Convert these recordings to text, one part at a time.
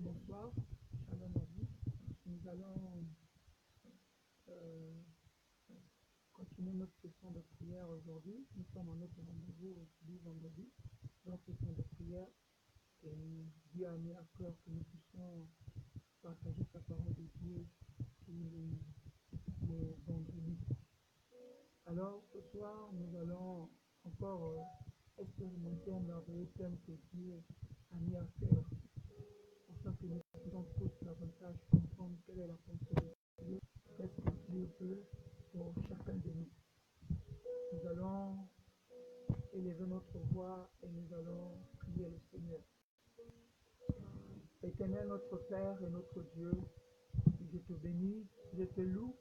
bonsoir. Shalom à vous. Nous allons euh, continuer notre session de prière aujourd'hui. Nous sommes en notre rendez-vous du vendredi. Notre session de prière. Et Dieu a mis à cœur que nous puissions partager sa parole de Dieu tous les vendredis. Alors ce soir, nous allons encore expérimenter un merveilleux thème que Dieu a mis à cœur, afin que nous puissions tous davantage comprendre quelle est la pensée de Dieu, qu'est-ce que Dieu veut pour chacun de nous. Nous allons élever notre voix et nous allons prier le Seigneur. Éternel notre Père et notre Dieu, je te bénis, je te loue,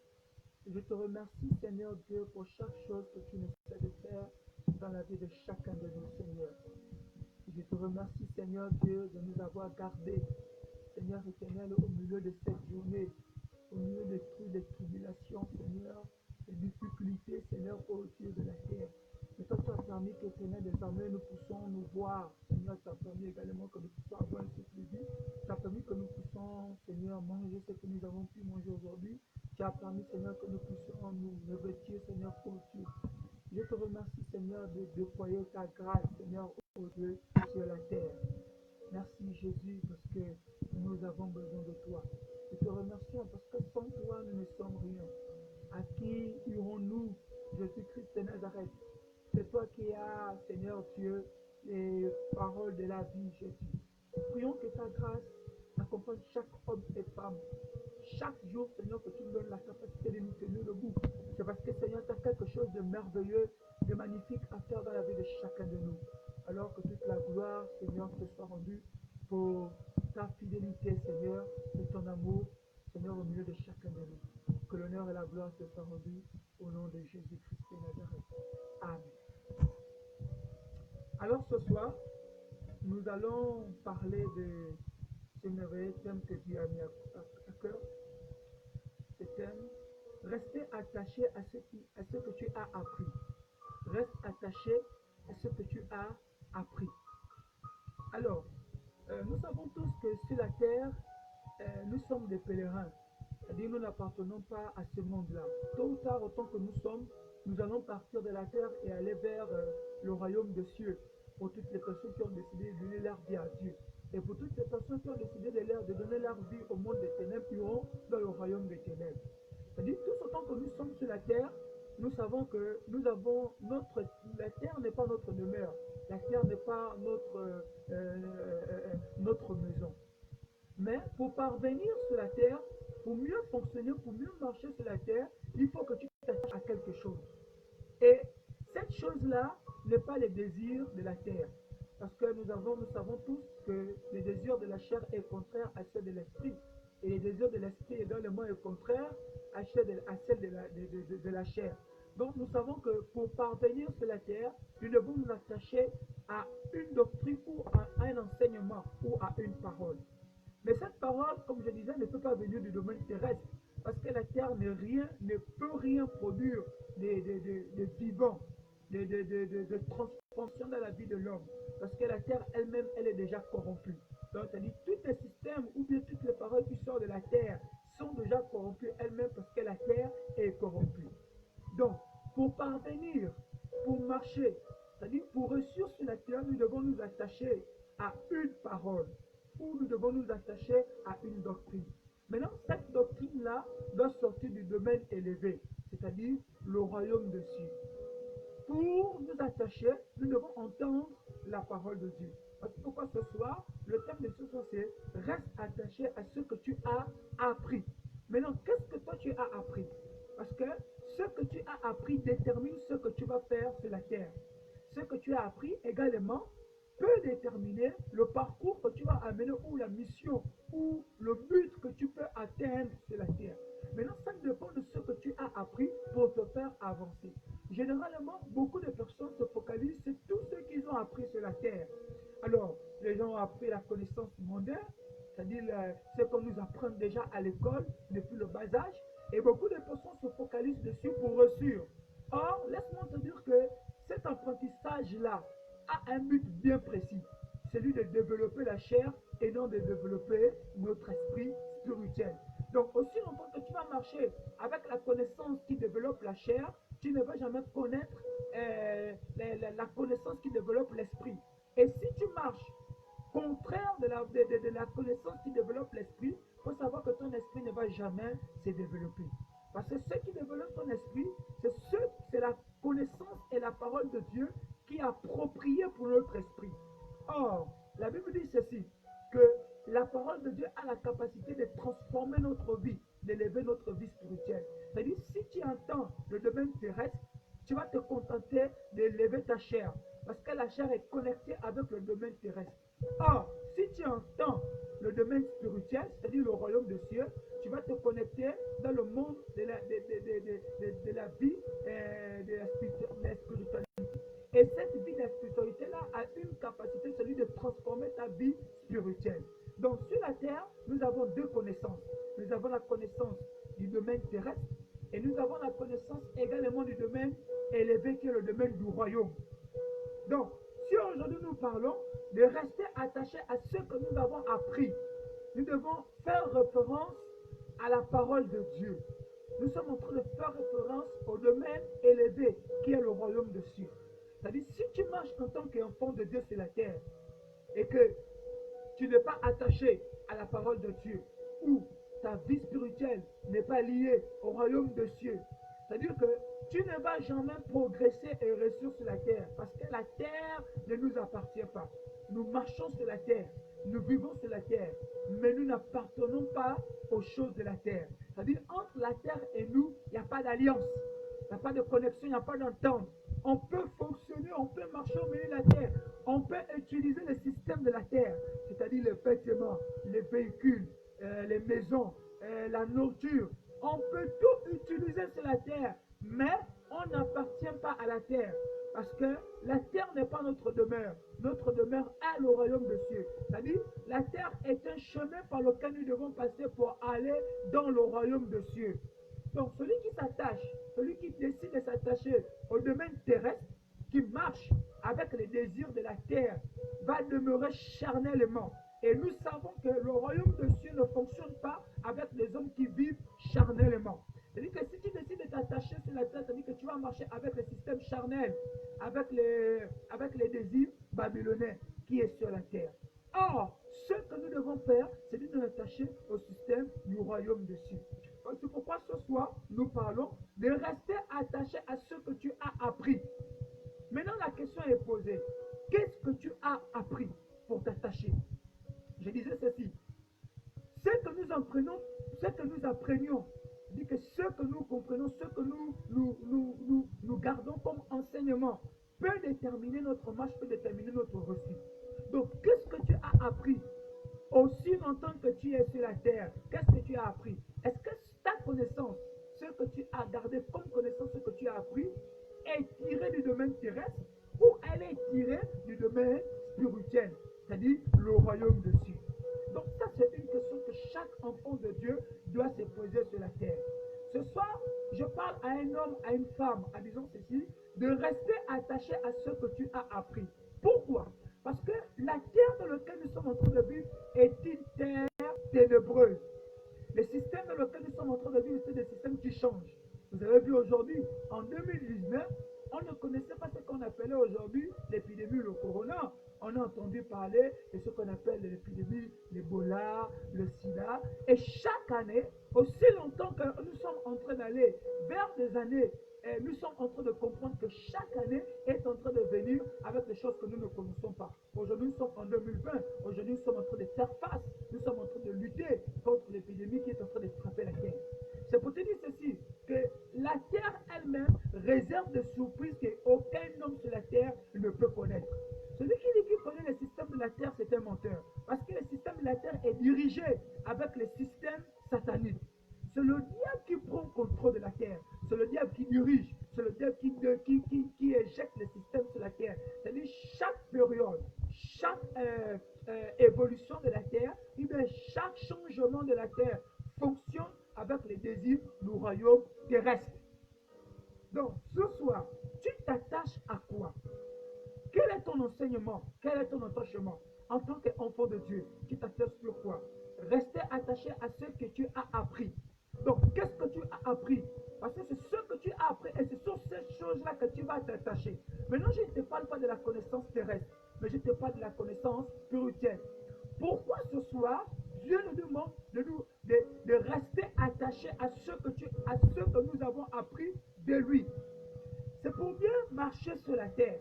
je te remercie Seigneur Dieu pour chaque chose que tu nous fais de faire dans la vie de chacun de nous Seigneur. Je te remercie Seigneur Dieu de nous avoir gardés, Seigneur éternel, au milieu de cette journée, au milieu des tribulations, Seigneur, des difficultés, Seigneur, ô Dieu de la terre. Mais toi, tu as permis qu'éternel, désormais, nous puissions nous voir. Seigneur, tu as permis également que nous puissions avoir un souffle de vie. Tu as permis que nous puissions, Seigneur, manger ce que nous avons pu manger aujourd'hui. Tu as permis, Seigneur, que nous puissions nous revêtir, Seigneur, ô Dieu. Je te remercie, Seigneur, de déployer ta grâce, Seigneur, ô Dieu, sur la terre. Merci Jésus parce que nous avons besoin de toi. Nous te remercions parce que sans toi nous ne sommes rien. À qui irons-nous, Jésus-Christ de Nazareth? C'est toi qui as, Seigneur Dieu, les paroles de la vie, Jésus. Prions que ta grâce accompagne chaque homme et femme. Chaque jour, Seigneur, que tu nous donnes la capacité de nous tenir debout. C'est parce que, Seigneur, tu as quelque chose de merveilleux, de magnifique à faire dans la vie de chacun de nous. Alors que toute la gloire, Seigneur, te soit rendue pour ta fidélité, Seigneur, et ton amour, Seigneur, au milieu de chacun de nous. Que l'honneur et la gloire te soient rendus au nom de Jésus-Christ de Nazareth. Amen. Alors ce soir, nous allons parler de ce merveilleux thème que Dieu a mis à cœur. Ce thème, rester attaché à ce que tu as appris. Reste attaché à ce que tu as appris. Alors, nous savons tous que sur la terre, nous sommes des pèlerins. C'est-à-dire nous n'appartenons pas à ce monde-là. Tôt ou tard, autant que nous sommes, nous allons partir de la terre et aller vers le royaume des cieux. Pour toutes les personnes qui ont décidé de donner leur vie à Dieu. Et pour toutes les personnes qui ont décidé de donner leur vie au monde des ténèbres, iront dans le royaume des ténèbres. C'est-à-dire tous autant que nous sommes sur la terre, nous savons que nous avons la terre n'est pas notre demeure. La terre n'est pas notre maison. Mais pour parvenir sur la terre, pour mieux fonctionner, pour mieux marcher sur la terre, il faut que tu t'attaches à quelque chose. Et cette chose-là n'est pas les désirs de la terre. Parce que nous savons tous que les désirs de la chair est contraire à ceux de l'esprit. Et les désirs de l'esprit également est contraire à celle de la chair. Donc nous savons que pour parvenir sur la terre, nous devons nous attacher à une doctrine ou à un enseignement ou à une parole. Mais cette parole, comme je disais, ne peut pas venir du domaine terrestre. Parce que la terre ne peut rien produire de vivant, de transformation dans la vie de l'homme. Parce que la terre elle-même, elle est déjà corrompue. Donc, c'est-à-dire tous les systèmes ou bien toutes les paroles qui sortent de la terre sont déjà corrompues elles-mêmes parce que la terre est corrompue. Donc, pour parvenir, pour marcher, c'est-à-dire pour réussir sur la terre, nous devons nous attacher à une parole ou nous devons nous attacher à une doctrine. Maintenant, cette doctrine-là doit sortir du domaine élevé, c'est-à-dire le royaume de cieux. Pour nous attacher, nous devons entendre la parole de Dieu. Parce que pourquoi ce soir, le thème de ce soir, c'est reste attaché à ce que tu as appris. Maintenant, qu'est-ce que toi tu as appris? Parce que ce que tu as appris détermine ce que tu vas faire sur la terre. Ce que tu as appris également peut déterminer le parcours que tu vas amener ou la mission ou le but que tu peux atteindre sur la terre. Maintenant, ça dépend de ce que tu as appris pour te faire avancer. Généralement, beaucoup de personnes se focalisent sur tout ce qu'ils ont appris sur la terre. Alors, les gens ont appris la connaissance mondaine, c'est-à-dire ce qu'on nous apprend déjà à l'école depuis le bas âge, et beaucoup de personnes se focalisent dessus pour réussir. Or, laisse-moi te dire que cet apprentissage-là a un but bien précis. celui de développer la chair et non de développer notre esprit spirituel. Donc, aussi longtemps que tu vas marcher avec la connaissance qui développe la chair, tu ne vas jamais connaître la connaissance qui développe l'esprit. Et si tu marches contraire de la connaissance qui développe l'esprit, il faut savoir que ton esprit ne va jamais se développer. Parce que ce qui développe ton esprit, c'est la connaissance et la parole de Dieu qui est appropriée pour notre esprit. Or, la Bible dit ceci, que la parole de Dieu a la capacité de transformer notre vie, d'élever notre vie spirituelle. C'est-à-dire, si tu entends le domaine terrestre, tu vas te contenter d'élever ta chair, parce que la chair est connectée avec le domaine terrestre. Or, si tu entends le domaine spirituel, c'est-à-dire le royaume des cieux, tu vas te connecter dans le monde de la vie de la spiritualité. Et cette vie de la spiritualité-là a une capacité, celui de transformer ta vie spirituelle. Donc, sur la terre, nous avons deux connaissances. Nous avons la connaissance du domaine terrestre et nous avons la connaissance également du domaine élevé qui est le domaine du royaume. Donc, si aujourd'hui nous parlons de rester attachés à ce que nous avons appris, nous devons faire référence à la parole de Dieu. Nous sommes en train de faire référence au domaine élevé qui est le royaume des cieux. C'est-à-dire, si tu marches en tant qu'enfant de Dieu sur la terre et que tu n'es pas attaché à la parole de Dieu ou ta vie spirituelle n'est pas liée au royaume des cieux, c'est-à-dire que tu ne vas jamais progresser et réussir sur la terre parce que la terre ne nous appartient pas. Nous marchons sur la terre, nous vivons sur la terre, mais nous n'appartenons pas aux choses de la terre. C'est-à-dire, entre la terre et nous, il n'y a pas d'alliance, il n'y a pas de connexion, il n'y a pas d'entente. On peut fonctionner, on peut marcher au milieu de la terre, on peut utiliser le système de la terre, c'est-à-dire les vêtements, les véhicules, les maisons, la nourriture. On peut tout utiliser sur la terre, mais on n'appartient pas à la terre. Parce que la terre n'est pas notre demeure. Notre demeure est le royaume des cieux. C'est-à-dire, la terre est un chemin par lequel nous devons passer pour aller dans le royaume des cieux. Donc, celui qui s'attache, celui qui décide de s'attacher au domaine terrestre, qui marche avec les désirs de la terre, va demeurer charnellement. Et nous savons que le royaume des cieux ne fonctionne pas avec les hommes qui vivent charnellement. C'est-à-dire que si tu décides de t'attacher sur la terre, c'est-à-dire que tu vas marcher avec le système charnel, avec les désirs babyloniens qui est sur la terre. Or, ce que nous devons faire, c'est de nous attacher au système du royaume des cieux. C'est pourquoi ce soir, nous parlons de rester attaché à ce que tu as appris. Maintenant, la question est posée. Qu'est-ce que tu as appris pour t'attacher? Je disais ceci. Ce que nous apprenions, dit que ce que nous comprenons, ce que nous gardons comme enseignement, peut déterminer notre marche, peut déterminer notre reçu. Donc, qu'est-ce que tu as appris? Aussi longtemps que tu es sur la terre, qu'est-ce que tu as appris? Est-ce que ta connaissance, ce que tu as gardé comme connaissance, ce que tu as appris, est tiré du domaine terrestre ou elle est tirée du domaine spirituel, c'est-à-dire le royaume des cieux? Donc ça, c'est une question que chaque enfant de Dieu doit se poser sur la terre. Ce soir, je parle à un homme, à une femme, en disant ceci, de rester attaché à ce que tu as appris. Pourquoi? Parce que la terre dans laquelle nous sommes en train de vivre est une terre ténébreuse. Le système dans lequel nous sommes en train de vivre, c'est des systèmes qui changent. Vous avez vu aujourd'hui, en 2019, on ne connaissait pas ce qu'on appelait aujourd'hui l'épidémie, le corona. On a entendu parler de ce qu'on appelle l'épidémie, l'Ebola, le sida. Et chaque année, aussi longtemps que nous sommes en train d'aller vers des années, nous sommes en train de comprendre que chaque année est en train de venir avec des choses que nous ne connaissons pas. Aujourd'hui, nous sommes en 2020. Aujourd'hui, nous sommes en train de faire face. Nous sommes en train de lutter contre l'épidémie qui est en train de frapper la terre. C'est pour te dire ceci, que la terre elle-même réserve des surprises qu'aucun homme sur la terre ne peut connaître. Celui qui dit qu'il connaît le système de la terre, c'est un menteur. Parce que le système de la terre est dirigé avec le système satanique. C'est le diable qui prend contrôle de la terre. C'est le diable qui dirige. C'est le diable qui éjecte le système sur la terre. C'est-à-dire chaque période, chaque évolution de la terre, chaque changement de la terre fonctionne avec les désirs du royaume terrestre. Donc, ce soir, tu t'attaches à quoi? Quel est est ton enseignement? Quel est ton attachement? En tant qu'enfant de Dieu, tu t'attaches sur quoi? Rester attaché à ce que tu as appris. Donc, qu'est-ce que tu as appris? Parce que c'est ce que tu as appris et ce sont ces choses-là que tu vas t'attacher. Maintenant, je ne te parle pas de la connaissance terrestre, mais je te parle de la connaissance spirituelle. Pourquoi ce soir, Dieu nous demande de rester attaché à ce que nous avons appris de lui? C'est pour mieux marcher sur la terre.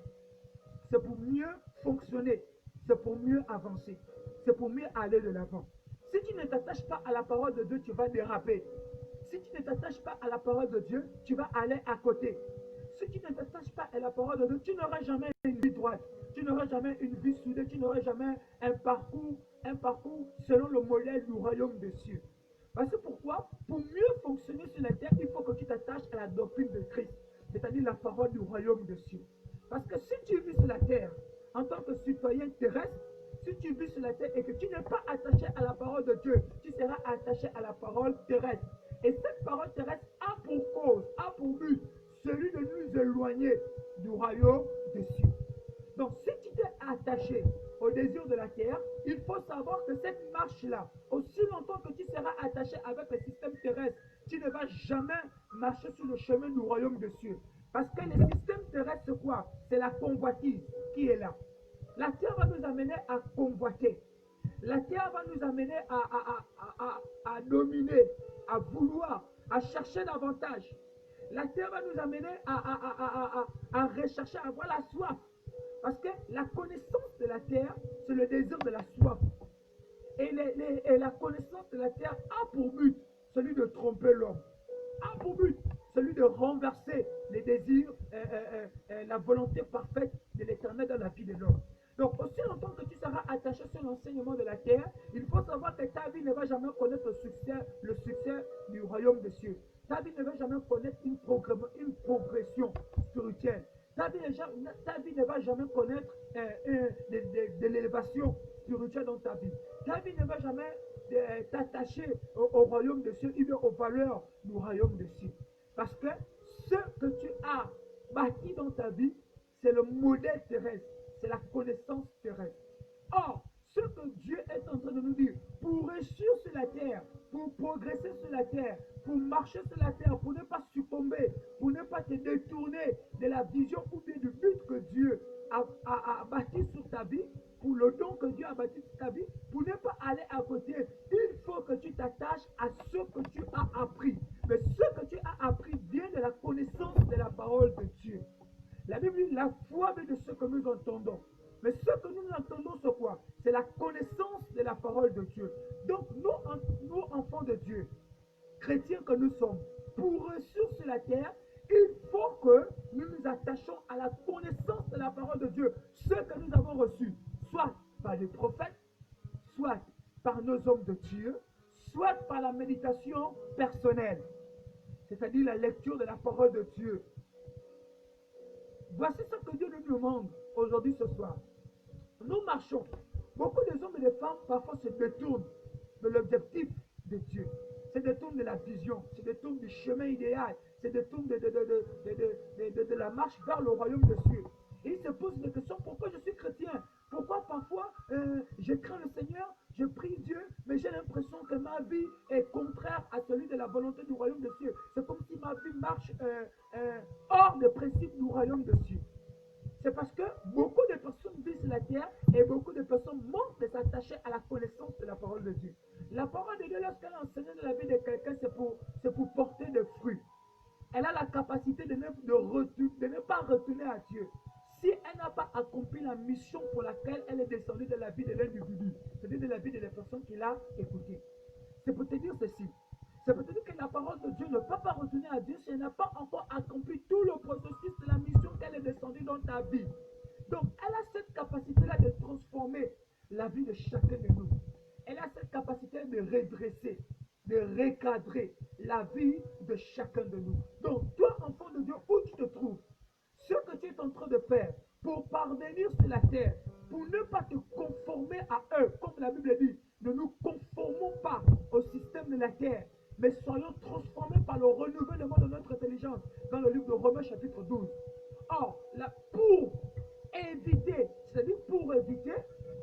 C'est pour mieux fonctionner. C'est pour mieux avancer. C'est pour mieux aller de l'avant. Si tu ne t'attaches pas à la parole de Dieu, tu vas déraper. Si tu ne t'attaches pas à la parole de Dieu, tu vas aller à côté. Si tu ne t'attaches pas à la parole de Dieu, tu n'auras jamais une vie droite. Tu n'auras jamais une vie soudée. Tu n'auras jamais un parcours selon le modèle du royaume des cieux. Parce que pourquoi? Pour mieux fonctionner sur la terre, il faut que tu t'attaches à la doctrine de Christ, c'est-à-dire la parole du royaume des cieux. Parce que si tu vis sur la terre en tant que citoyen terrestre, si tu vis sur la terre et que tu n'es pas attaché à la parole de Dieu, tu seras attaché à la parole terrestre. Et cette parole terrestre a pour cause, a pour but, celui de nous éloigner du royaume des cieux. Donc, si tu t'es attaché au désir de la terre, il faut savoir que cette marche-là, aussi longtemps que tu seras attaché avec le système terrestre, tu ne vas jamais marcher sur le chemin du royaume des cieux. Parce que le système terrestre, c'est quoi? C'est la convoitise qui est là. La terre va nous amener à convoiter. La terre va nous amener à dominer, à vouloir, à chercher davantage. La terre va nous amener à rechercher, à avoir la soif. Parce que la connaissance de la terre, c'est le désir de la soif. Et la connaissance de la terre a pour but celui de tromper l'homme. A pour but celui de renverser les désirs, la volonté parfaite de l'Éternel dans la vie de l'homme. Donc, aussi longtemps que tu seras attaché sur l'enseignement de la terre, il faut savoir que ta vie ne va jamais connaître le succès du royaume des cieux. Ta vie ne va jamais connaître une progression spirituelle. Ta vie ne va jamais connaître de l'élévation spirituelle dans ta vie. Ta vie ne va jamais t'attacher au royaume des cieux, ou aux valeurs du royaume des cieux. Parce que ce que tu as bâti dans ta vie, c'est le modèle terrestre, c'est la connaissance terrestre. Or, ce que Dieu est en train de nous dire, pour réussir sur la terre, pour progresser sur la terre, pour marcher sur la terre, pour ne pas succomber, pour ne pas te détourner de la vision ou bien du but que Dieu a bâti sur ta vie, pour le don que Dieu a bâti sur ta vie, pour ne pas aller à côté, il faut que tu t'attaches à ce que tu as appris. Mais ce que tu as appris vient de la connaissance de la parole de Dieu. La Bible dit la foi vient de ce que nous entendons. Mais ce que nous entendons, c'est quoi? C'est la connaissance de la parole de Dieu. Donc, nous enfants de Dieu, chrétiens que nous sommes, pour réussir sur la terre, il faut que nous nous attachions à la connaissance de la parole de Dieu, ce que nous avons reçu, soit par les prophètes, soit par nos hommes de Dieu, soit par la méditation personnelle, c'est-à-dire la lecture de la parole de Dieu. Voici ce que Dieu nous demande aujourd'hui, ce soir. Nous marchons. Beaucoup de hommes et de femmes parfois se détournent de l'objectif de Dieu. Se détournent de la vision, se détournent du chemin idéal, se détournent de la marche vers le royaume des cieux. Et ils se posent des questions, pourquoi je suis chrétien? Pourquoi parfois je crains le Seigneur, je prie Dieu, mais j'ai l'impression que ma vie est contraire à celui de la volonté du royaume des cieux. C'est comme si ma vie marche hors des principes du royaume des cieux. C'est parce que beaucoup de personnes vivent sur la terre et beaucoup de personnes manquent de s'attacher à la connaissance de la parole de Dieu. La parole de Dieu, lorsqu'elle est enseignée dans la vie de quelqu'un, c'est pour porter des fruits. Elle a la capacité de ne pas retourner à Dieu si elle n'a pas accompli la mission pour laquelle elle est descendue de la vie de l'individu, c'est-à-dire de la vie de la personne qui l'a écoutée. C'est pour te dire ceci. C'est pour te dire que la parole de Dieu ne peut pas retourner à Dieu si elle n'a pas encore accompli tout le processus de la mission qu'elle est descendue dans ta vie. Donc, elle a cette capacité-là de transformer la vie de chacun de nous. Elle a cette capacité de redresser, de recadrer la vie de chacun de nous. Donc, toi, enfant de Dieu, où tu te trouves, ce que tu es en train de faire pour parvenir sur la terre, pour ne pas te conformer à eux, comme la Bible dit, ne nous conformons pas au système de la terre, mais soyons transformés par le renouvellement de notre intelligence, dans le livre de Romains chapitre 12. Or, pour éviter, c'est-à-dire pour éviter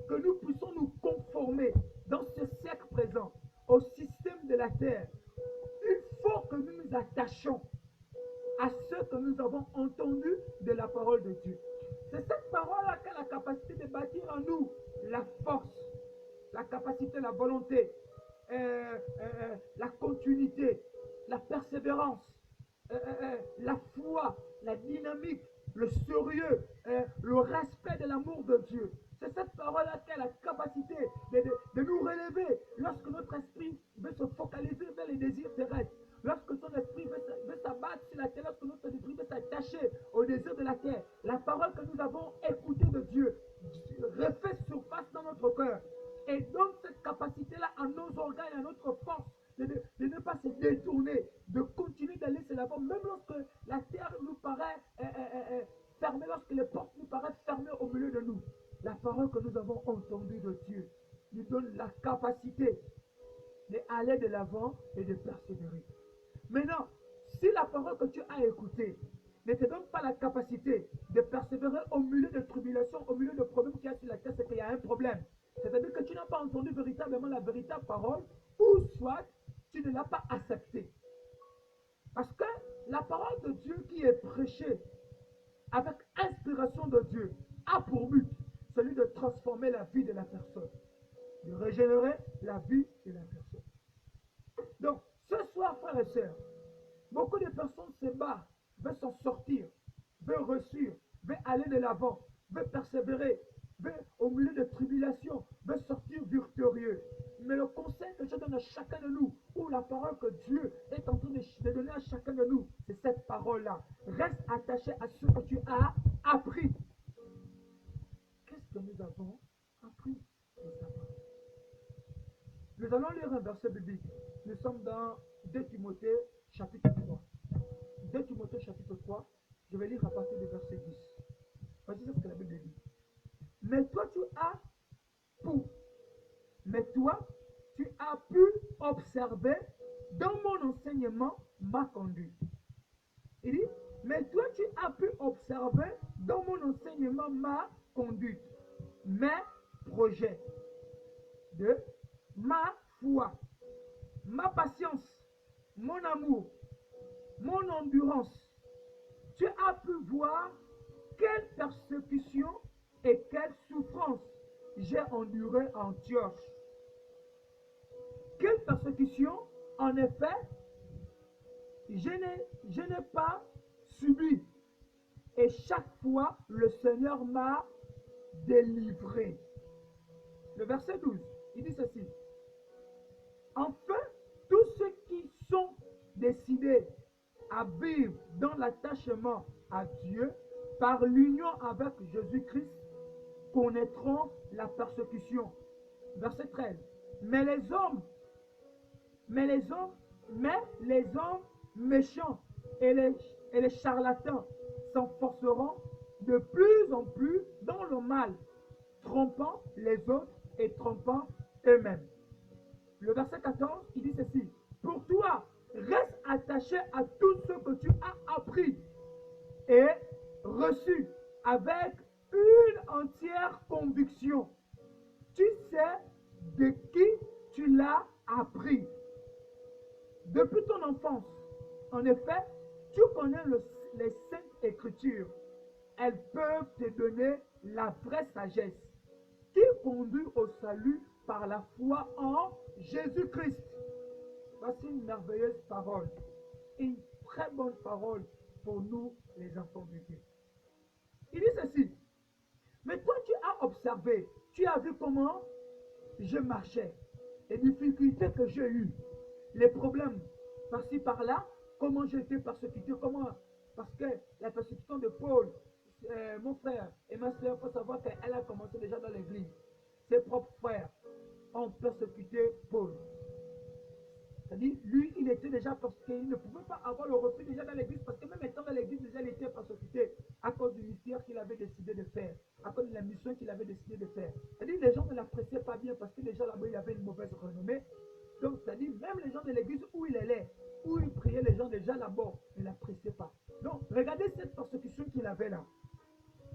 que nous puissions nous conformer dans ce siècle présent au système de la terre, il faut que nous nous attachions à ce que nous avons entendu de la parole de Dieu. C'est cette parole-là qui a la capacité de bâtir en nous la force, la capacité, la volonté, la continuité, la persévérance, la foi, la dynamique, le sérieux, le respect de l'amour de Dieu. C'est cette parole-là qui a la capacité de nous relever lorsque notre esprit veut se focaliser vers les désirs terrestres. Lorsque ton esprit veut s'abattre sur la terre, lorsque notre esprit veut s'attacher au désir de la terre, la parole que nous avons écoutée de Dieu refait surface dans notre cœur et donne cette capacité-là à nos organes, à notre force, de ne pas se détourner, de continuer d'aller sur l'avant, même lorsque la terre nous paraît fermée, lorsque les portes nous paraissent fermées au milieu de nous. La parole que nous avons entendue de Dieu nous donne la capacité d'aller de l'avant et de persévérer. Maintenant, si la parole que tu as écoutée ne te donne pas la capacité de persévérer au milieu de tribulations, au milieu de problèmes qu'il y a sur la terre, c'est qu'il y a un problème. C'est-à-dire que tu n'as pas entendu véritablement la véritable parole, ou soit tu ne l'as pas acceptée. Parce que la parole de Dieu qui est prêchée avec inspiration de Dieu a pour but celui de transformer la vie de la personne, de régénérer la vie de la personne. Donc, ce soir, frères et sœurs, beaucoup de personnes se battent, veulent s'en sortir, veulent réussir, veulent aller de l'avant, veulent persévérer, veulent au milieu de tribulations, veulent sortir victorieux. Mais le conseil que je donne à chacun de nous, ou la parole que Dieu est en train de donner à chacun de nous, c'est cette parole-là. Reste attaché à ce que tu as appris. Qu'est-ce que nous avons appris de sa parole? Nous allons lire un verset biblique. Nous sommes dans 2 Timothée chapitre 3. 2 Timothée chapitre 3, je vais lire à partir du verset 10. Voici ce que la Bible dit. Mais toi tu as pu observer dans mon enseignement ma conduite. Il dit, mais toi tu as pu observer dans mon enseignement ma conduite, mes projets, ma foi, ma patience, mon amour, mon endurance. Tu as pu voir quelle persécution et quelle souffrance j'ai enduré en Antioche. Quelle persécution, en effet, je n'ai pas subi. Et chaque fois, le Seigneur m'a délivré. Le verset 12, il dit ceci. Enfin, tous ceux qui sont décidés à vivre dans l'attachement à Dieu par l'union avec Jésus-Christ connaîtront la persécution. Verset 13. Mais les hommes méchants et les charlatans s'enforceront de plus en plus dans le mal, trompant les autres et trompant eux-mêmes. Le verset 14, il dit ceci. Pour toi, reste attaché à tout ce que tu as appris et reçu avec une entière conviction. Tu sais de qui tu l'as appris. Depuis ton enfance, en effet, tu connais les saintes écritures. Elles peuvent te donner la vraie sagesse qui conduit au salut par la foi en Jésus-Christ. Voici une merveilleuse parole, une très bonne parole pour nous, les enfants de Dieu. Il dit ceci. Mais toi, tu as observé, tu as vu comment je marchais, les difficultés que j'ai eues, les problèmes par-ci par-là, comment j'ai été persécuté, parce que la persécution de Paul, mon frère et ma soeur, il faut savoir qu'elle a commencé déjà dans l'église. Ses propres frères ont persécuté Paul. C'est-à-dire, lui, il était déjà persécuté, il ne pouvait pas avoir le repris déjà dans l'église, parce que même étant dans l'église, déjà, il était persécuté à cause du mystère qu'il avait décidé de faire, à cause de la mission qu'il avait décidé de faire. C'est-à-dire, les gens ne l'appréciaient pas bien, parce que déjà là-bas, il avait une mauvaise renommée. Donc, c'est-à-dire, même les gens de l'église où il allait, où il priait, les gens déjà là-bas ne l'appréciaient pas. Donc, regardez cette persécution qu'il avait là.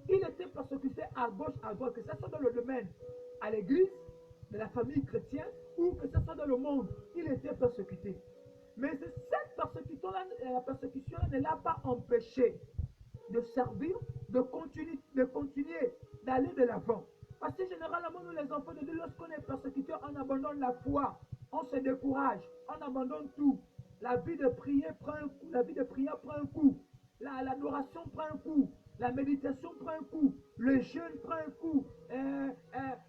Il était persécuté à gauche, à droite, que ce soit dans le domaine à l'église, de la famille chrétienne, ou que ce soit dans le monde, il était persécuté. Mais cette persécution-là ne l'a pas empêché de servir, de continuer d'aller de l'avant. Parce que généralement, nous les enfants de Dieu, lorsqu'on est persécuté, on abandonne la foi, on se décourage, on abandonne tout. La vie de prière prend un coup, la vie de prière prend un coup, l'adoration prend un coup, la méditation prend un coup, le jeûne prend un coup,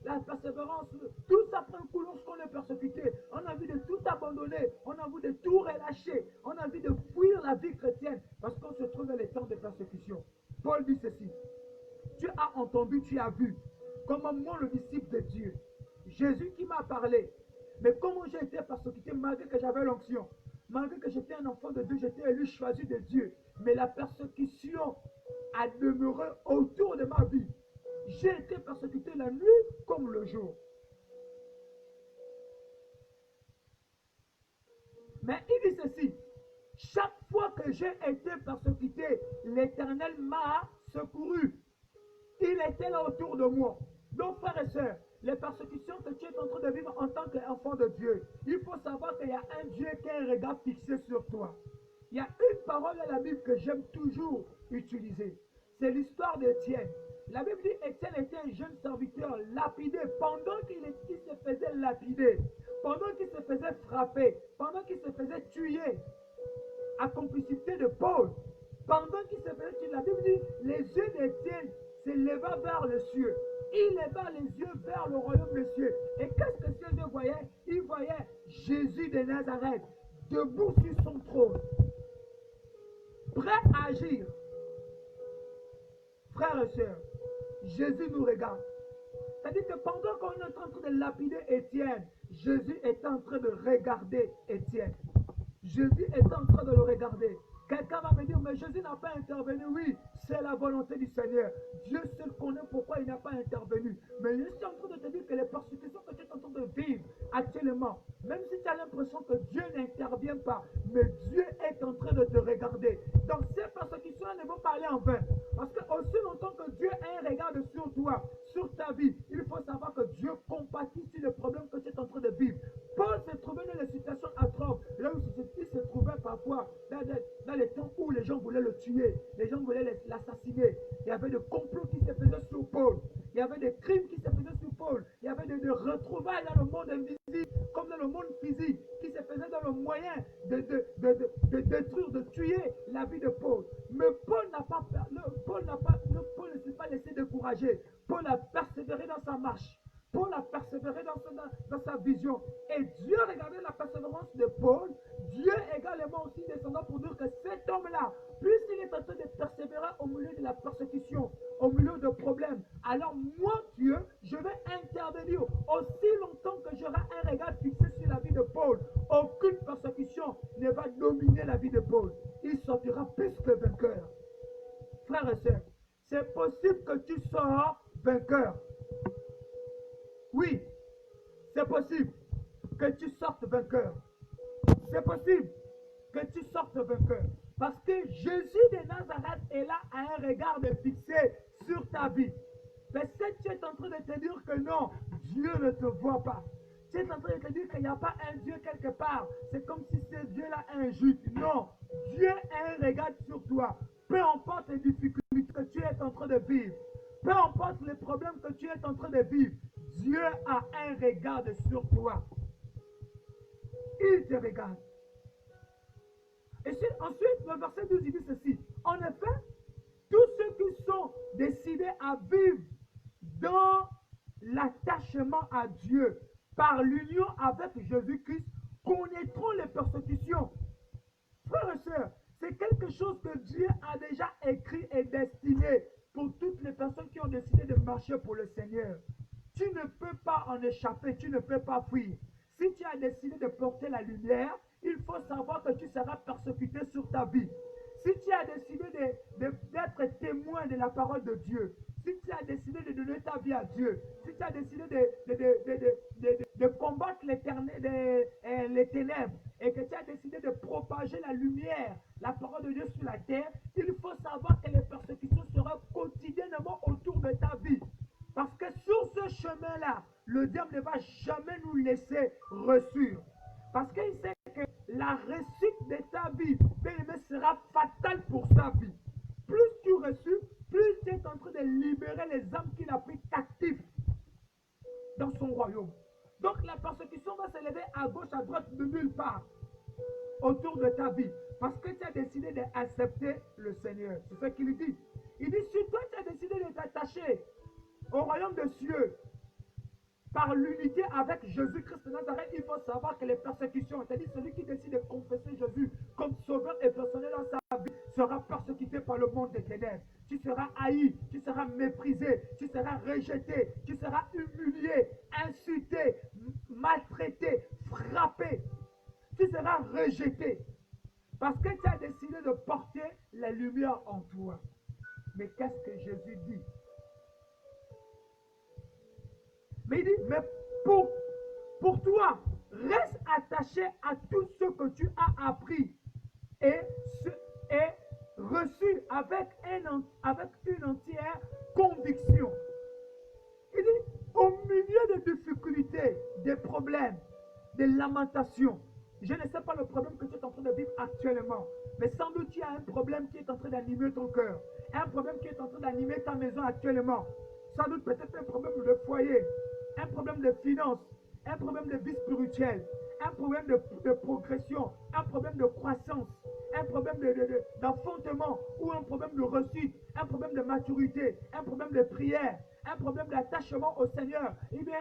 la persévérance, tout ça prend un coup lorsqu'on est persécuté. On a envie de tout abandonner, on a envie de tout relâcher, on a envie de fuir la vie chrétienne parce qu'on se trouve dans les temps de persécution. Paul dit ceci: tu as entendu, tu as vu comment moi, le disciple de Dieu, Jésus qui m'a parlé, mais comment j'ai été persécuté malgré que j'avais l'onction, malgré que j'étais un enfant de Dieu, j'étais élu, choisi de Dieu, mais la persécution a demeuré autour de ma vie. J'ai été persécuté la nuit comme le jour. Mais il dit ceci: chaque fois que j'ai été persécuté, l'Éternel m'a secouru. Il était là autour de moi. Donc, frères et sœurs, les persécutions que tu es en train de vivre en tant qu'enfant de Dieu, il faut savoir qu'il y a un Dieu qui a un regard fixé sur toi. Il y a une parole à la Bible que j'aime toujours utiliser. C'est l'histoire d'Étienne. La Bible dit Étienne était un jeune serviteur lapidé pendant qu'il se faisait lapider, pendant qu'il se faisait frapper, pendant qu'il se faisait tuer, à complicité de Paul. Pendant qu'il se faisait tuer, la Bible dit les yeux d'Étienne s'éleva vers le ciel. Il leva les yeux vers le royaume des cieux. Et qu'est-ce que ces yeux voyaient? Il voyait Jésus de Nazareth, debout sur son trône, prêt à agir. Frères et sœurs, Jésus nous regarde. C'est-à-dire que pendant qu'on est en train de lapider Étienne, Jésus est en train de regarder Étienne. Jésus est en train de le regarder. Quelqu'un va me dire, mais Jésus n'a pas intervenu. Oui, c'est la volonté du Seigneur. Dieu seul connaît pourquoi il n'a pas intervenu. Mais je suis en train de te dire que les persécutions que tu es en train de vivre actuellement, même si tu as l'impression que Dieu n'intervient pas, mais Dieu est en train de te regarder. Donc ces persécutions ne vont pas aller en vain. Parce que aussi longtemps que Dieu a un regard sur toi, sur ta vie, il faut savoir que Dieu compatit sur le problème que tu es en train de vivre. Paul se trouvait dans les situations atroces, là où il se trouvait parfois dans les temps où les gens voulaient le tuer, les gens voulaient l'assassiner. Il y avait des complots qui se faisaient sur Paul, il y avait des crimes qui se faisaient sur Paul, il y avait des retrouvailles dans le monde invisible, comme dans le monde physique, qui se faisaient dans le moyen de détruire, de tuer la vie de Paul. Mais Paul ne s'est pas laissé décourager. Paul a persévéré dans sa marche. Paul a persévéré dans sa vision. Et Dieu regardait la persévérance de Paul. Dieu également aussi descendant pour dire que cet homme-là, puisqu'il est en train de persévérer au milieu de la persécution, au milieu de problèmes, alors moi, Dieu, je vais intervenir aussi longtemps que j'aurai un regard fixé sur la vie de Paul. Aucune persécution ne va dominer la vie de Paul. Il sortira plus que vainqueur. Frères et sœurs, c'est possible que tu sors vainqueur. Oui, c'est possible que tu sortes vainqueur. C'est possible que tu sortes vainqueur. Parce que Jésus de Nazareth est là à un regard de fixé sur ta vie. Mais si tu es en train de te dire que non, Dieu ne te voit pas. Tu es en train de te dire qu'il n'y a pas un Dieu quelque part. C'est comme si ce Dieu-là est injuste. Non, Dieu a un regard sur toi. Peu importe les difficultés que tu es en train de vivre, peu importe les problèmes que tu es en train de vivre, Dieu a un regard sur toi. Il te regarde. Et ensuite, le verset 12 dit ceci. En effet, tous ceux qui sont décidés à vivre dans l'attachement à Dieu par l'union avec Jésus-Christ connaîtront les persécutions. Frères et sœurs, c'est quelque chose que Dieu a déjà écrit et destiné pour toutes les personnes qui ont décidé de marcher pour le Seigneur. Tu ne peux pas en échapper, tu ne peux pas fuir. Si tu as décidé de porter la lumière, il faut savoir que tu seras persécuté sur ta vie. Si tu as décidé d'être témoin de la parole de Dieu, si tu as décidé de donner ta vie à Dieu, si tu as décidé de combattre les ténèbres et que tu as décidé de propager la lumière, la parole de Dieu sur la terre, il faut savoir que les persécutions seront quotidiennement autour de ta vie. chemin-là, le diable ne va jamais nous laisser reçu. Parce qu'il sait que la réussite de ta vie, bien-aimé, sera fatale pour sa vie. Plus tu reçus, plus tu es en train de libérer les âmes qu'il a pris captifs dans son royaume. Donc la persécution va s'élever à gauche, à droite, de nulle part autour de ta vie. Parce que tu as décidé d'accepter le Seigneur. C'est ce qu'il dit. Il dit, si toi tu as décidé de t'attacher au royaume des cieux, par l'unité avec Jésus-Christ de Nazareth, il faut savoir que les persécutions, c'est-à-dire celui qui décide de confesser Jésus comme sauveur et personnel dans sa vie, sera persécuté par le monde des ténèbres. Tu seras haï, tu seras méprisé, tu seras rejeté, tu seras humilié, insulté, maltraité, frappé. Tu seras rejeté. Parce que tu as décidé de porter la lumière en toi. Mais qu'est-ce que Jésus dit? Mais il dit, mais pour toi, reste attaché à tout ce que tu as appris et reçu avec une entière conviction. Il dit, au milieu des difficultés, des problèmes, des lamentations, je ne sais pas le problème que tu es en train de vivre actuellement, mais sans doute tu as un problème qui est en train d'animer ton cœur, un problème qui est en train d'animer ta maison actuellement, sans doute peut-être un problème de foyer, un problème de finances, un problème de vie spirituelle, un problème de progression, un problème de croissance, un problème d'enfantement ou un problème de réussite, un problème de maturité, un problème de prière, un problème d'attachement au Seigneur, eh bien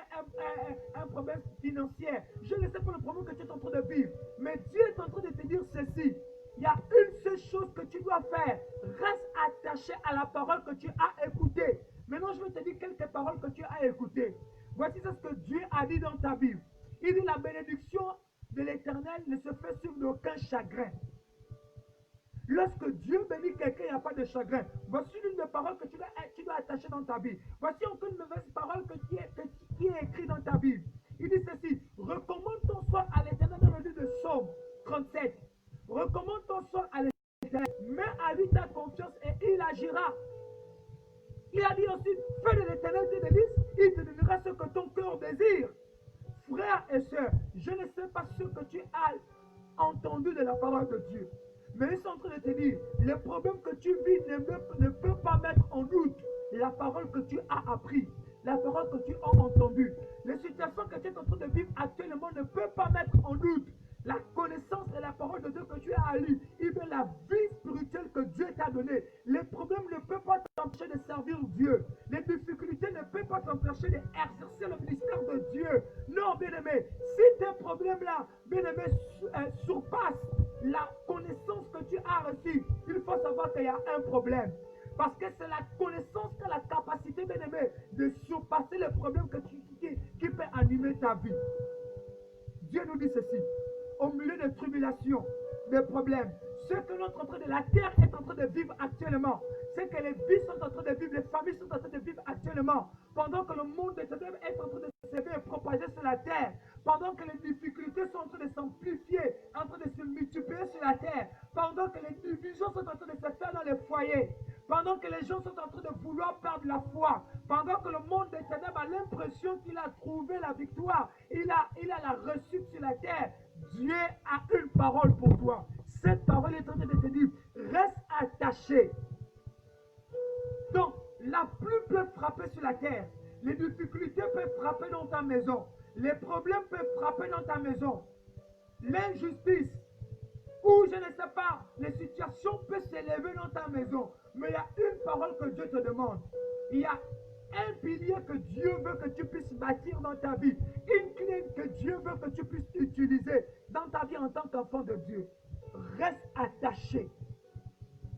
un problème financier. Je ne sais pas le problème que tu es en train de vivre, mais Dieu est en train de te dire ceci. Il y a une seule chose que tu dois faire. Reste attaché à la parole que tu as écoutée. Maintenant, je vais te dire quelques paroles que tu as écoutées. Voici ce que Dieu a dit dans ta Bible. Il dit, la bénédiction de l'Éternel ne se fait sur aucun chagrin. Lorsque Dieu bénit quelqu'un, il n'y a pas de chagrin. Voici l'une des paroles que tu dois attacher dans ta Bible. Voici encore une mauvaise parole qui est écrite dans ta Bible. Il dit ceci, recommande ton sort à l'Éternel dans le livre de Psaume 37. Recommande ton sort à l'Éternel. Mets à lui ta confiance et il agira. Il a dit aussi, fais de l'Éternel tes délices, il te donnera ce que ton cœur désire. Frères et sœurs, je ne sais pas ce que tu as entendu de la parole de Dieu. Mais ils sont en train de te dire, les problèmes que tu vis ne peuvent pas mettre en doute la parole que tu as appris, la parole que tu as entendue. Les situations que tu es en train de vivre actuellement ne peuvent pas mettre en doute la connaissance et la parole de Dieu que tu as lue. Il veut la vie spirituelle que Dieu t'a donnée. Les problèmes ne peuvent pas t'empêcher de servir Dieu. Les difficultés ne peuvent pas t'empêcher d'exercer le ministère de Dieu. Non, bien-aimé, si tes problèmes-là, bien-aimé, surpassent la connaissance que tu as reçue, il faut savoir qu'il y a un problème. Parce que c'est la connaissance qui a la capacité, bien-aimé, de surpasser les problèmes qui peut animer ta vie. Dieu nous dit ceci, au milieu des tribulations, des problèmes, ce que la terre est en train de vivre actuellement, ce que les vies sont en train de vivre, les familles sont en train de vivre actuellement, pendant que le monde des ténèbres est en train de s'élever et propager sur la terre, pendant que les difficultés sont en train de s'amplifier, en train de se multiplier sur la terre, pendant que les divisions sont en train de se faire dans les foyers, pendant que les gens sont en train de vouloir perdre la foi, pendant que le monde des ténèbres a l'impression qu'il a trouvé la victoire, il a la réussite sur la terre, Dieu a une parole pour toi. Cette parole est en train de te dire, reste attaché. Donc, la pluie peut frapper sur la terre, les difficultés peuvent frapper dans ta maison, les problèmes peuvent frapper dans ta maison, l'injustice, ou je ne sais pas, les situations peuvent s'élever dans ta maison, mais il y a une parole que Dieu te demande. Il y a un pilier que Dieu veut que tu puisses bâtir dans ta vie, une clé que Dieu veut que tu puisses utiliser dans ta vie en tant qu'enfant de Dieu. Reste attaché.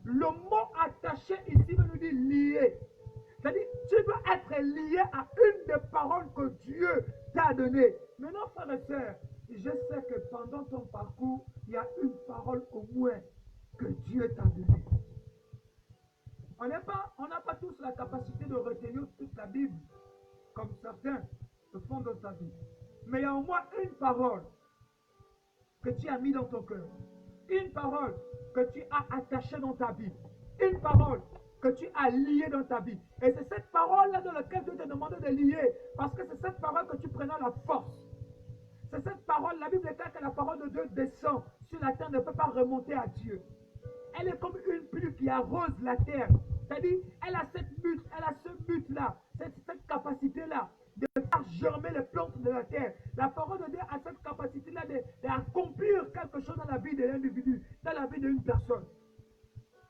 Le mot attaché ici veut nous dire lié. C'est-à-dire, tu dois être lié à une des paroles que Dieu t'a données. Maintenant, frères et sœurs, je sais que pendant ton parcours, il y a une parole au moins que Dieu t'a donnée. On n'a pas tous la capacité de retenir toute la Bible, comme certains le font dans ta vie. Mais il y a au moins une parole que tu as mis dans ton cœur. Une parole que tu as attachée dans ta vie. Une parole que tu as liées dans ta vie. Et c'est cette parole-là dans laquelle Dieu te demande de lier. Parce que c'est cette parole que tu prenais la force. C'est cette parole, la Bible déclare que la parole de Dieu descend sur la terre, ne peut pas remonter à Dieu. Elle est comme une pluie qui arrose la terre. C'est-à-dire, elle a cette but, elle a ce but-là, cette capacité-là de faire germer les plantes de la terre. La parole de Dieu a cette capacité-là d'accomplir quelque chose dans la vie de l'individu, dans la vie d'une personne.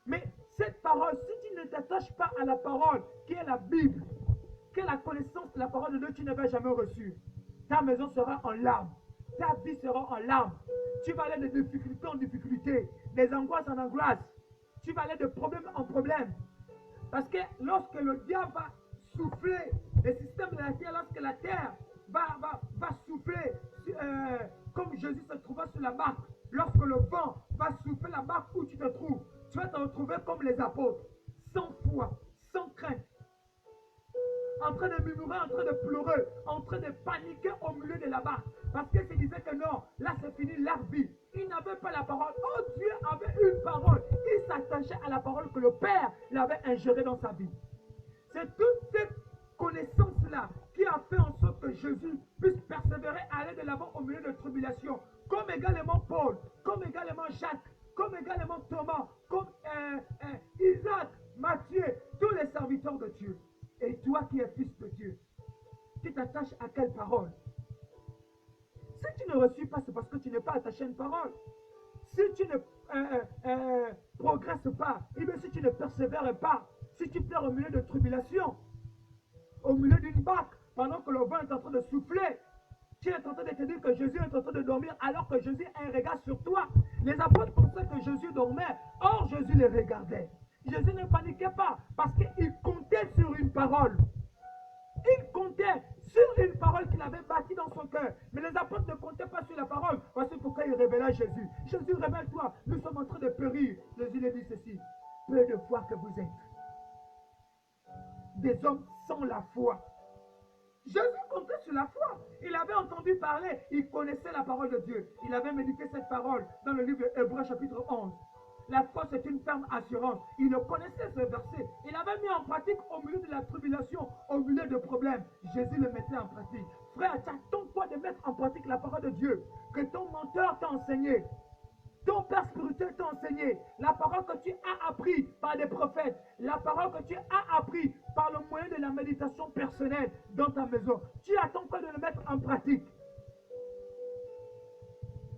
Mais cette parole, si tu ne t'attaches pas à la parole qui est la Bible, qui est la connaissance de la parole de Dieu, tu ne vas jamais reçu. Ta maison sera en larmes. Ta vie sera en larmes. Tu vas aller de difficulté en difficulté, des angoisses en angoisse. Tu vas aller de problème en problème. Parce que lorsque le diable va souffler, le système de la terre, lorsque la terre va souffler, comme Jésus se trouvait sur la barque, lorsque le vent va souffler la barque où tu te trouves, tu vas te retrouver comme les apôtres, sans foi, sans crainte, en train de murmurer, en train de pleurer, en train de paniquer au milieu de la barque. Parce que se disait que non, là c'est fini leur vie. Il n'avait pas la parole. Oh, Dieu avait une parole. Il s'attachait à la parole que le Père l'avait ingérée dans sa vie. C'est toute cette connaissance-là qui a fait en sorte que Jésus puisse persévérer à aller de l'avant au milieu de tribulations. Comme également Paul, comme également Jacques, comme également Thomas, comme Isaac, Matthieu, tous les serviteurs de Dieu. Et toi qui es fils de Dieu, tu t'attaches à quelle parole? Si tu ne reçois pas, c'est parce que tu n'es pas attaché à une parole. Si tu ne progresses pas, et bien si tu ne persévères pas, si tu pleures au milieu de tribulations, au milieu d'une barque, pendant que le vent est en train de souffler, tu es en train de te dire que Jésus est en train de dormir alors que Jésus a un regard sur toi. Les apôtres pensaient que Jésus dormait, or Jésus les regardait. Jésus ne paniquait pas parce qu'il comptait sur une parole. Il comptait sur une parole qu'il avait bâtie dans son cœur. Mais les apôtres ne comptaient pas sur la parole. Voici pourquoi il révéla Jésus. Jésus, révèle-toi. Nous sommes en train de périr. Jésus lui dit ceci. Peu de foi que vous êtes. Des hommes sans la foi. Jésus comptait sur la foi. Il avait entendu parler. Il connaissait la parole de Dieu. Il avait médité cette parole dans le livre de Hébreux chapitre 11. La foi, c'est une ferme assurance. Il le connaissait, ce verset. Il avait mis en pratique au milieu de la tribulation, au milieu de problèmes. Jésus le mettait en pratique. Frère, tu attends quoi de mettre en pratique la parole de Dieu que ton menteur t'a enseigné, ton père spirituel t'a enseigné, la parole que tu as appris par des prophètes, la parole que tu as appris par le moyen de la méditation personnelle dans ta maison. Tu attends quoi de le mettre en pratique?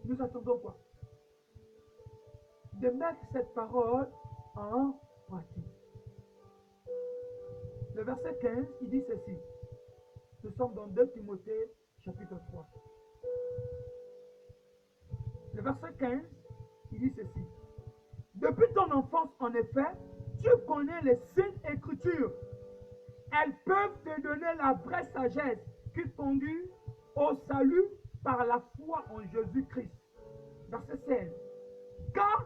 Nous attendons quoi? De mettre cette parole en pratique. Le verset 15, il dit ceci. Nous sommes dans 2 Timothée, chapitre 3. Le verset 15, il dit ceci. Depuis ton enfance, en effet, tu connais les saintes écritures. Elles peuvent te donner la vraie sagesse qui conduit au salut par la foi en Jésus-Christ. Verset 16. Car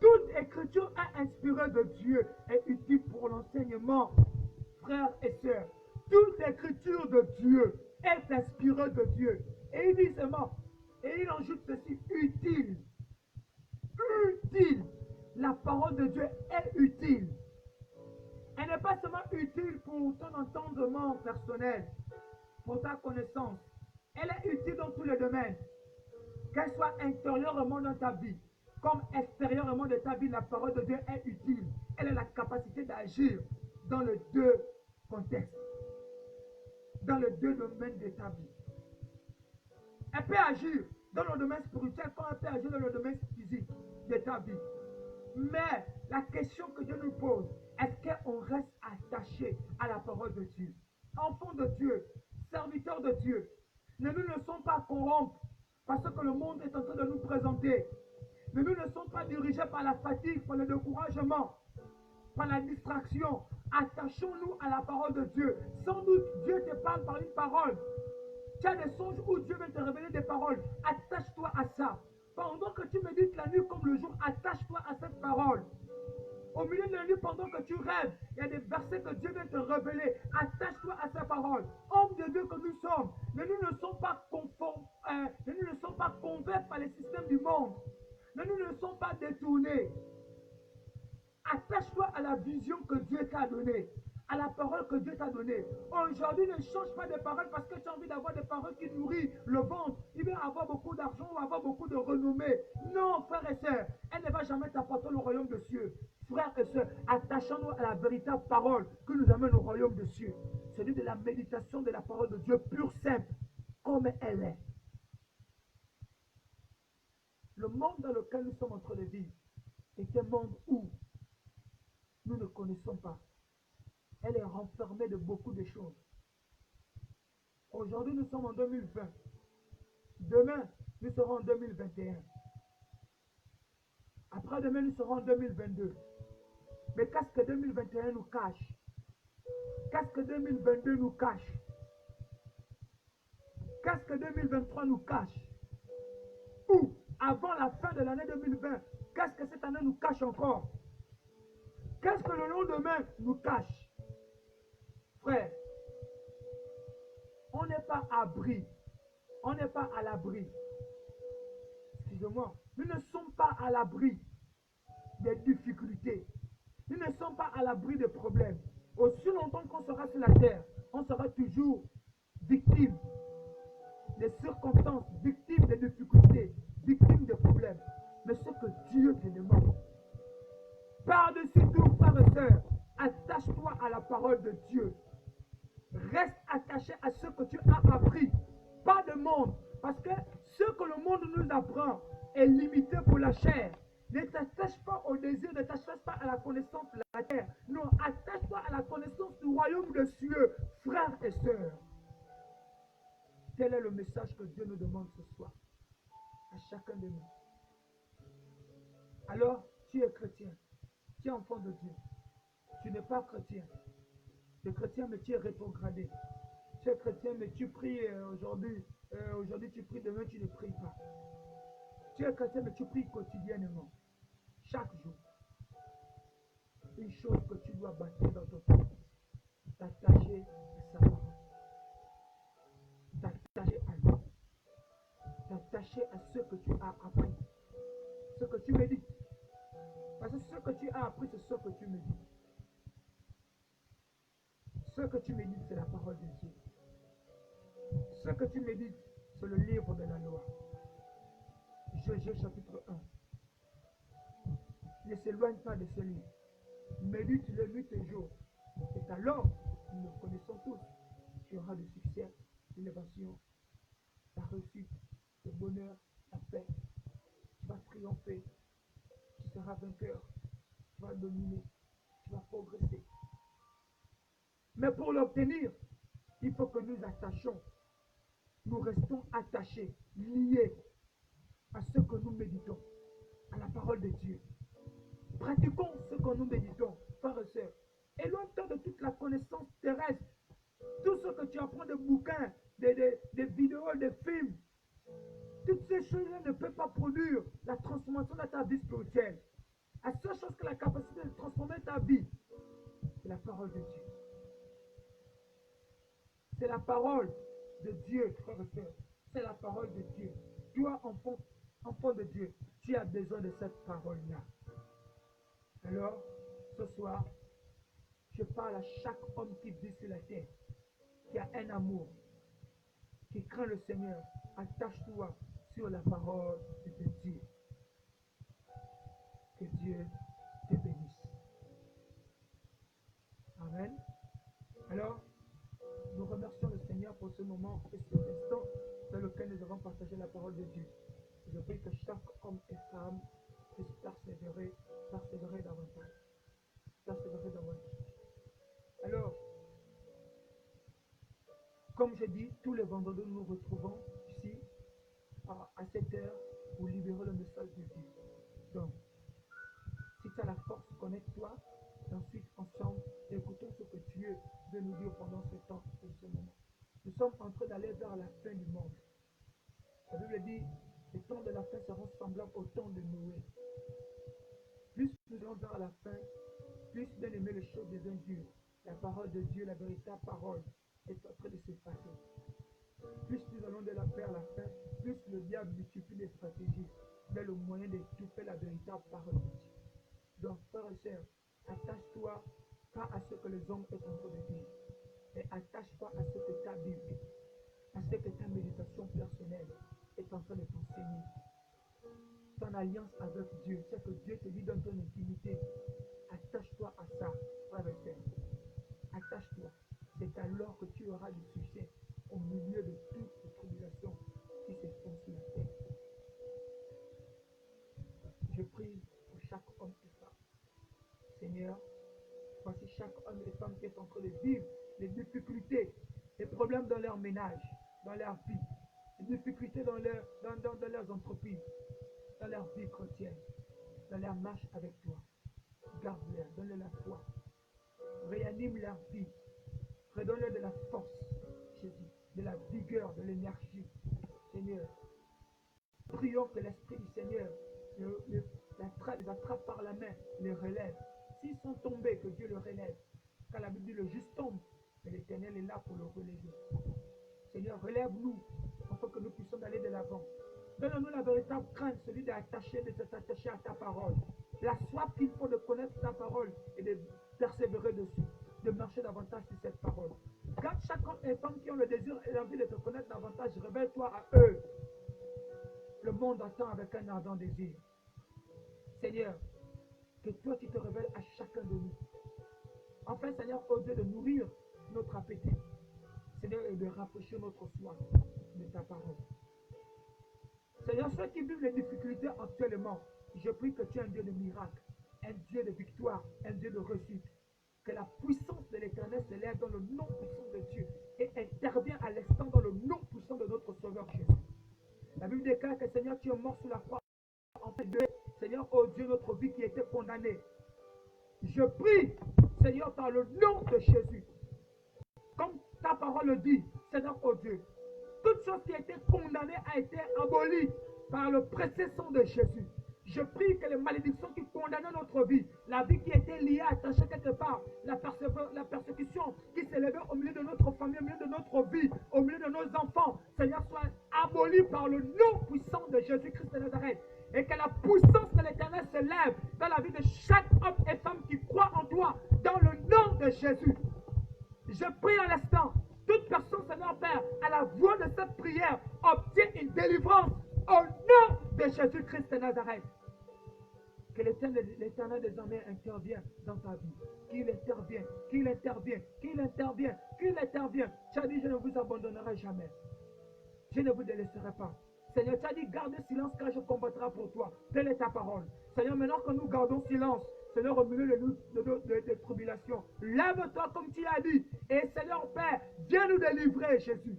toute écriture est inspirée de Dieu et utile pour l'enseignement. Frères et sœurs, toute écriture de Dieu est inspirée de Dieu. Et il dit seulement, et il ajoute ceci, utile. Utile. La parole de Dieu est utile. Elle n'est pas seulement utile pour ton entendement personnel, pour ta connaissance. Elle est utile dans tous les domaines. Qu'elle soit intérieurement dans ta vie, comme extérieurement de ta vie, la parole de Dieu est utile. Elle a la capacité d'agir dans les deux contextes, dans les deux domaines de ta vie. Elle peut agir dans le domaine spirituel comme elle peut agir dans le domaine physique de ta vie. Mais la question que Dieu nous pose, est-ce qu'on reste attaché à la parole de Dieu? Enfants de Dieu, serviteurs de Dieu, ne nous laissons pas corrompre parce que le monde est en train de nous présenter. Ne nous laissons pas diriger par la fatigue, par le découragement, par la distraction. Attachons-nous à la parole de Dieu. Sans doute, Dieu te parle par une parole. Tu as des songes où Dieu va te révéler des paroles. Attache-toi à ça. Pendant que tu médites la nuit comme le jour, attache-toi à cette parole. Au milieu de la nuit, pendant que tu rêves, il y a des versets que Dieu vient te révéler. Attache-toi à sa parole. Homme de Dieu que nous sommes, ne nous laissons pas ne nous laissons pas convaincre par les systèmes du monde. Ne nous laissons pas détourner. Attache-toi à la vision que Dieu t'a donnée, à la parole que Dieu t'a donnée. Aujourd'hui, ne change pas de parole parce que tu as envie d'avoir des paroles qui nourrissent le ventre. Il va avoir beaucoup d'argent ou avoir beaucoup de renommée. Non, frères et sœurs, elle ne va jamais t'apporter le royaume des cieux. Frères et sœurs, attachons-nous à la véritable parole que nous amène au royaume des cieux. Celui de la méditation de la parole de Dieu pure, simple, comme elle est. Le monde dans lequel nous sommes en train de vivre est un monde où nous ne connaissons pas. Elle est renfermée de beaucoup de choses. Aujourd'hui, nous sommes en 2020. Demain, nous serons en 2021. Après-demain, nous serons en 2022. Mais qu'est-ce que 2021 nous cache? Qu'est-ce que 2022 nous cache? Qu'est-ce que 2023 nous cache? Ou, avant la fin de l'année 2020, qu'est-ce que cette année nous cache encore? Qu'est-ce que le lendemain nous cache? Frère, on n'est pas abri. On n'est pas à l'abri. Excusez-moi. Nous ne sommes pas à l'abri des difficultés. Nous ne sommes pas à l'abri des problèmes. Aussi longtemps qu'on sera sur la terre, on sera toujours victime des circonstances, victime des difficultés, victime des problèmes. Mais ce que Dieu te demande, par-dessus tout, frères et sœurs, attache-toi à la parole de Dieu. Reste attaché à ce que tu as appris. Pas de monde. Parce que ce que le monde nous apprend est limité pour la chair. Ne t'attache pas au désir, ne t'attache pas à la connaissance de la terre. Non, attache-toi à la connaissance du royaume des cieux, frères et sœurs. Tel est le message que Dieu nous demande ce soir, à chacun de nous. Alors, tu es chrétien, tu es enfant de Dieu. Tu n'es pas chrétien. Tu es chrétien, mais tu es rétrogradé. Tu es chrétien, mais tu pries aujourd'hui. Aujourd'hui, tu pries, demain, tu ne pries pas. Tu es chrétien, mais tu pries quotidiennement. Chaque jour. Une chose que tu dois bâtir dans ton cœur. T'attacher à sa parole. T'attacher à lui. T'attacher à ce que tu as appris. Ce que tu médites. Parce que ce que tu as appris, c'est ce que tu médites. Ce que tu médites, c'est la parole de Dieu. Ce que tu médites, c'est le livre de la loi. Josué chapitre 1. Ne s'éloigne pas de ce livre. Médite-le nuit et jour. C'est alors, nous le connaissons tous, tu auras du succès, l'élévation, la réussite, le bonheur, la paix. Tu vas triompher. Tu seras vainqueur. Tu vas dominer. Tu vas progresser. Mais pour l'obtenir, il faut que nous attachions. Nous restons attachés, liés à ce que nous méditons, à la parole de Dieu. Pratiquons ce que nous méditons, frères et sœurs. Éloigne-toi de toute la connaissance terrestre. Tout ce que tu apprends des bouquins, des vidéos, des films. Toutes ces choses-là ne peuvent pas produire la transformation de ta vie spirituelle. La seule chose qui a la capacité de transformer ta vie, c'est la parole de Dieu. C'est la parole de Dieu, frère et sœur. C'est la parole de Dieu. Toi, enfant de Dieu, tu as besoin de cette parole-là. Alors, ce soir, je parle à chaque homme qui vit sur la terre, qui a un amour, qui craint le Seigneur. Attache-toi sur la parole de Dieu. Que Dieu te bénisse. Amen. Alors, nous remercions le Seigneur pour ce moment et cet instant dans lequel nous avons partagé la parole de Dieu. Je prie que chaque homme et femme puisse persévérer davantage. Persévérer davantage. Alors, comme je dis, tous les vendredis, nous nous retrouvons ici à 7 heures pour libérer le message de Dieu. Donc, si tu as la force, connecte-toi. Et ensuite, ensemble, écoutons ce que Dieu veut nous dire pendant ce temps et ce moment. Nous sommes en train d'aller vers la fin du monde. La Bible dit, les temps de la fin seront semblables au temps de Noé. Plus nous allons vers la fin, plus bien aimer les choses deviennent dures. La parole de Dieu, la véritable parole, est en train de s'effacer. Plus nous allons vers la fin, plus le diable multiplie les stratégies, mais le moyen d'étouffer la véritable parole de Dieu. Donc, frères et sœurs, Attache-toi pas à ce que les hommes sont en train de dire, mais attache-toi à ce que ta Bible, à ce que ta méditation personnelle est en train de t'enseigner. Ton alliance avec Dieu, ce que Dieu te dit dans ton intimité, attache-toi à ça, frère et sœur. Attache-toi. C'est alors que tu auras du succès au milieu de toutes les tribulations qui se font sur la terre. Je prie pour chaque homme et femme. Seigneur, voici chaque homme et femme qui est en train de vivre les difficultés, les problèmes dans leur ménage, dans leur vie, les difficultés dans leurs entreprises, dans leur vie chrétienne, dans leur marche avec toi. Garde-leur, donne-leur la foi, réanime leur vie, redonne-leur de la force, Jésus, de la vigueur, de l'énergie. Seigneur, prions que l'Esprit du Seigneur les attrape par la main, les relève. S'ils sont tombés, que Dieu le relève. Quand la Bible dit le juste tombe, mais l'Éternel est là pour le relever. Seigneur, relève-nous afin que nous puissions aller de l'avant. Donne-nous la véritable crainte, celui de s'attacher à ta parole. La soif qu'il faut de connaître ta parole et de persévérer dessus, de marcher davantage sur cette parole. Garde chaque homme et femme qui ont le désir et l'envie de te connaître davantage, révèle-toi à eux. Le monde attend avec un ardent désir. Seigneur, que toi tu te révèles à chacun de nous. Enfin, Seigneur, au Dieu de nourrir notre appétit. Seigneur, et de rafraîchir notre soif de ta parole. Seigneur, ceux qui vivent les difficultés actuellement, je prie que tu es un Dieu de miracles, un Dieu de victoire, un Dieu de réussite. Que la puissance de l'Éternel se lève dans le nom puissant de Dieu et intervient à l'instant dans le nom puissant de notre Sauveur Jésus. La Bible déclare que Seigneur, tu es mort sur la croix. En fait, Seigneur, oh Dieu, notre vie qui était condamnée. Je prie, Seigneur, par le nom de Jésus. Comme ta parole le dit, Seigneur, oh Dieu, toute chose qui a été condamnée a été abolie par le précieux sang de Jésus. Je prie que les malédictions qui condamnaient notre vie, la vie qui était liée, attachée quelque part, la persécution qui s'élevait au milieu de notre famille, au milieu de notre vie, au milieu de nos enfants, Seigneur, soit abolie par le nom puissant de Jésus-Christ de Nazareth. Et que la puissance de l'Éternel se lève dans la vie de chaque homme et femme qui croit en toi, dans le nom de Jésus. Je prie à l'instant, toute personne, Seigneur Père, à la voix de cette prière, obtient une délivrance au nom de Jésus-Christ de Nazareth. Que l'Éternel désormais intervienne dans ta vie. Qu'il intervienne, qu'il intervienne, qu'il intervienne, qu'il intervienne. Tu as dit, je ne vous abandonnerai jamais. Je ne vous délaisserai pas. Seigneur, tu as dit, gardez silence car je combattrai pour toi. Telle est ta parole. Seigneur, maintenant que nous gardons silence, Seigneur, au milieu de tribulations, lève-toi comme tu as dit. Et Seigneur Père, viens nous délivrer, Jésus.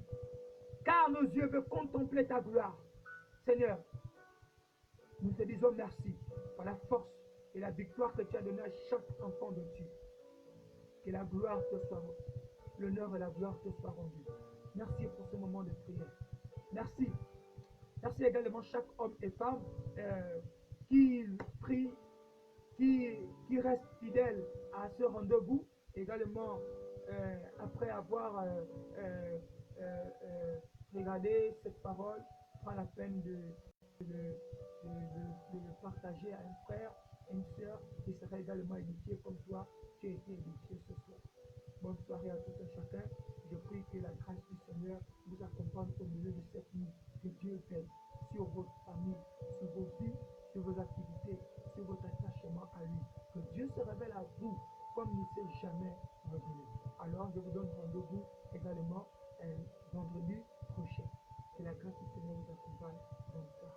Car nos yeux veulent contempler ta gloire. Seigneur, nous te disons merci pour la force et la victoire que tu as donnée à chaque enfant de Dieu. Que la gloire te soit, l'honneur et la gloire te soient rendus. Merci pour ce moment de prière. Merci. Merci également chaque homme et femme qui prie, qui reste fidèle à ce rendez-vous. Également, après avoir regardé cette parole, prend la peine de le partager à un frère, à une soeur qui sera également édifié comme toi, tu as été édifié ce soir. Bonne soirée à tout un chacun. Je prie que la grâce du Seigneur vous accompagne au milieu de cette nuit. Que Dieu veille sur votre famille, sur vos vies, sur vos activités, sur votre attachement à lui. Que Dieu se révèle à vous comme il ne s'est jamais révélé. Alors je vous donne rendez-vous également vendredi prochain. Que la grâce du Seigneur vous accompagne. Bonne soirée.